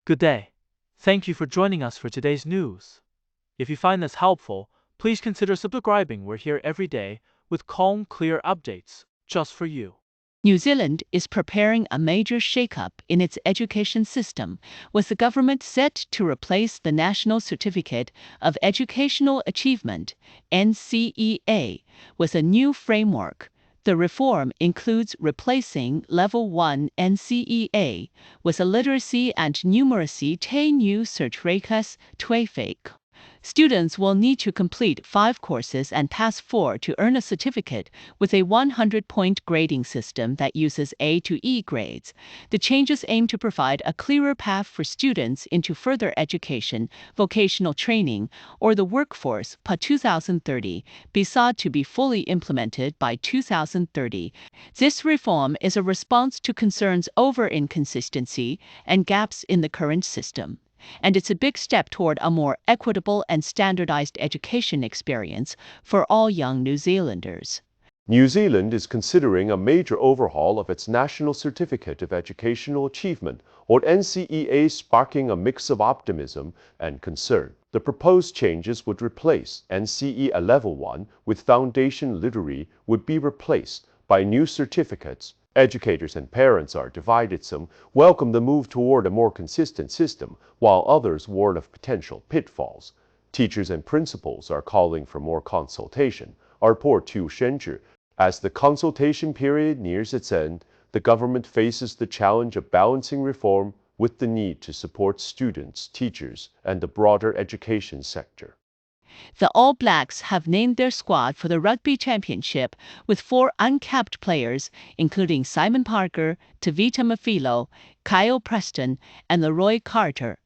Good day. Thank you for joining us for today's news. If you find this helpful, please consider subscribing. We're here every day with calm, clear updates just for you. New Zealand is preparing a major shakeup in its education system, with the government set to replace the National Certificate of Educational Achievement (NCEA) with a new framework. The reform includes replacing Level 1 NCEA with a Literacy and Numeracy Te New Certificas TOEFIC. Students will need to complete 5 courses and pass 4 to earn a certificate with a 100-point grading system that uses A to E grades. The changes aim to provide a clearer path for students into further education, vocational training, or the workforce by 2030, be sought to be fully implemented by 2030. This reform is a response to concerns over inconsistency and gaps in the current system. And it's a big step toward a more equitable and standardized education experience for all young New Zealanders. New Zealand is considering a major overhaul of its National Certificate of Educational Achievement, or NCEA, sparking a mix of optimism and concern. The proposed changes would replace NCEA Level 1 with Foundation Literary would be replaced by new certificates. Educators and parents are divided. Some welcome the move toward a more consistent system, while others warn of potential pitfalls. Teachers and principals are calling for more consultation. Our report to Shenju. As the consultation period nears its end, the government faces the challenge of balancing reform with the need to support students, teachers, and the broader education sector. The All Blacks have named their squad for the Rugby Championship with 4 uncapped players, including Simon Parker, Tavita Mafilo, Kyle Preston, and Leroy Carter.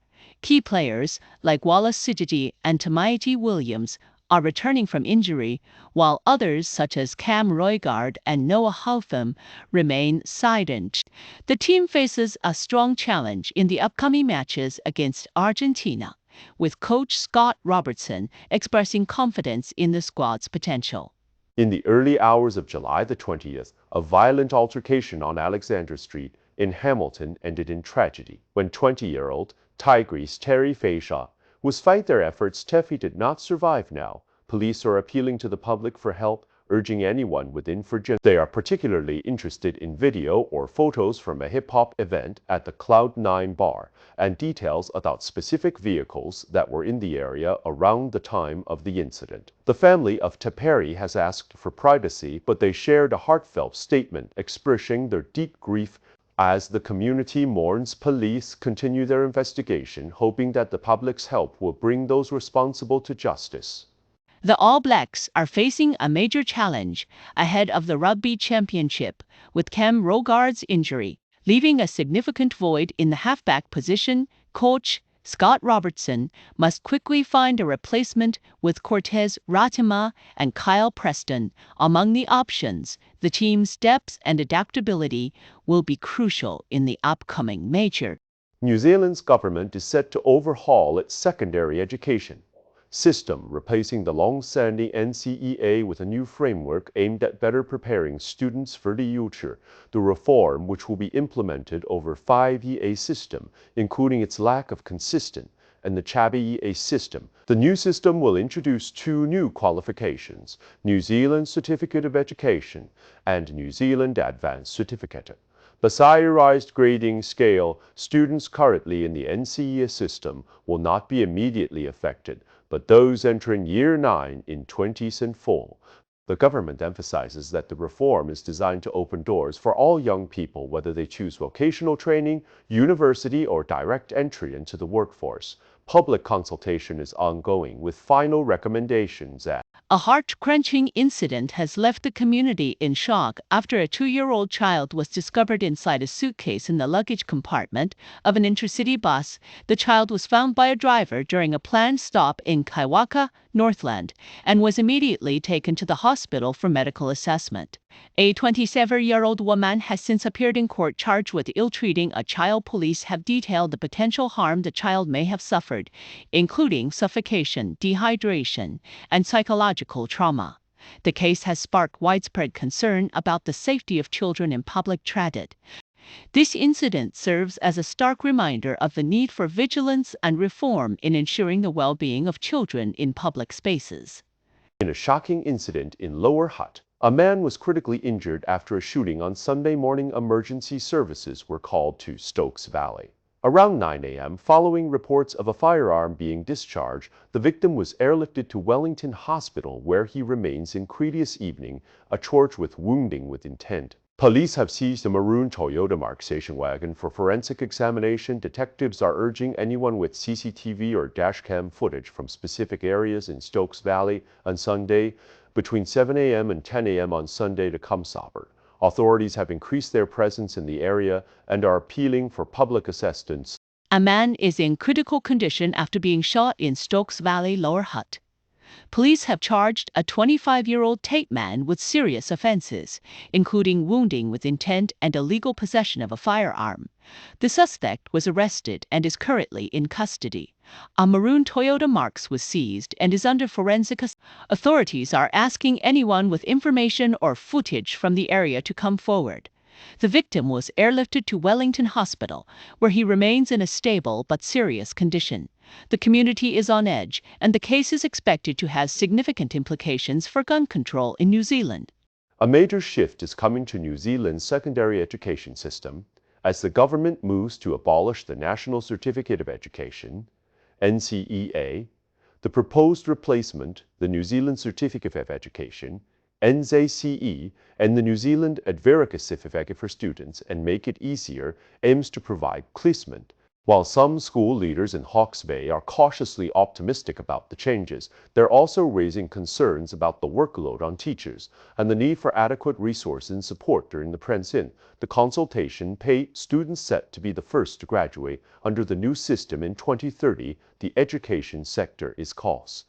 Key players like Wallace Sigeti and Tamaiti Williams are returning from injury, while others such as Cam Roigard and Noah Halfam remain sidelined. The team faces a strong challenge in the upcoming matches against Argentina, with coach Scott Robertson expressing confidence in the squad's potential. In the early hours of July the 20th, a violent altercation on Alexander Street in Hamilton ended in tragedy when 20-year-old Tigris Terry Fayshaw, despite their efforts, Teffy did not survive now. Police are appealing to the public for help, urging anyone with information. They are particularly interested in video or photos from a hip-hop event at the Cloud9 bar and details about specific vehicles that were in the area around the time of the incident. The family of Teperi has asked for privacy, but they shared a heartfelt statement expressing their deep grief as the community mourns. Police continue their investigation, hoping that the public's help will bring those responsible to justice. The All Blacks are facing a major challenge ahead of the Rugby Championship, with Cam Roigard's injury leaving a significant void in the halfback position. Coach Scott Robertson must quickly find a replacement, with Cortez Ratima and Kyle Preston among the options. The team's depth and adaptability will be crucial in the upcoming major. New Zealand's government is set to overhaul its secondary education system, replacing the long-standing NCEA with a new framework aimed at better preparing students for the future. The reform, which will be implemented over 5-year system, including its lack of consistent and the Chabi system. The new system will introduce 2 new qualifications: New Zealand Certificate of Education and New Zealand Advanced Certificate. Besides grading scale, students currently in the NCEA system will not be immediately affected, but those entering Year 9 in 2024. The government emphasizes that the reform is designed to open doors for all young people, whether they choose vocational training, university, or direct entry into the workforce. Public consultation is ongoing, with final recommendations at A heart-crunching incident has left the community in shock after a 2-year-old child was discovered inside a suitcase in the luggage compartment of an intercity bus. The child was found by a driver during a planned stop in Kaiwaka, Northland, and was immediately taken to the hospital for medical assessment. A 27-year-old woman has since appeared in court charged with ill-treating a child. Police have detailed the potential harm the child may have suffered, including suffocation, dehydration, and psychological trauma. The case has sparked widespread concern about the safety of children in public transit. This incident serves as a stark reminder of the need for vigilance and reform in ensuring the well-being of children in public spaces. In a shocking incident in Lower Hutt, a man was critically injured after a shooting on Sunday morning. Emergency services were called to Stokes Valley. Around 9 a.m., following reports of a firearm being discharged, the victim was airlifted to Wellington Hospital, where he remains in previous evening, charged with wounding with intent. Police have seized a maroon Toyota Mark station wagon for forensic examination. Detectives are urging anyone with CCTV or dashcam footage from specific areas in Stokes Valley on Sunday between 7 a.m. and 10 a.m. on Sunday to come sober. Authorities have increased their presence in the area and are appealing for public assistance. A man is in critical condition after being shot in Stokes Valley, Lower Hutt. Police have charged a 25-year-old Tate man with serious offenses, including wounding with intent and illegal possession of a firearm. The suspect was arrested and is currently in custody. A maroon Toyota Mark was seized and is under forensic. Authorities are asking anyone with information or footage from the area to come forward. The victim was airlifted to Wellington Hospital, where he remains in a stable but serious condition. The community is on edge, and the case is expected to have significant implications for gun control in New Zealand. A major shift is coming to New Zealand's secondary education system as the government moves to abolish the National Certificate of Education, NCEA, the proposed replacement, the New Zealand Certificate of Education, NCEA, and the New Zealand Advocacy Certificate for students, and make it easier, aims to provide placement. While some school leaders in Hawke's Bay are cautiously optimistic about the changes, they're also raising concerns about the workload on teachers and the need for adequate resources and support during the transition. The consultation pay students set to be the first to graduate under the new system in 2030. The education sector is cost.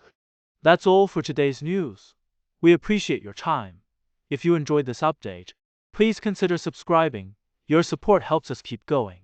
That's all for today's news. We appreciate your time. If you enjoyed this update, please consider subscribing. Your support helps us keep going.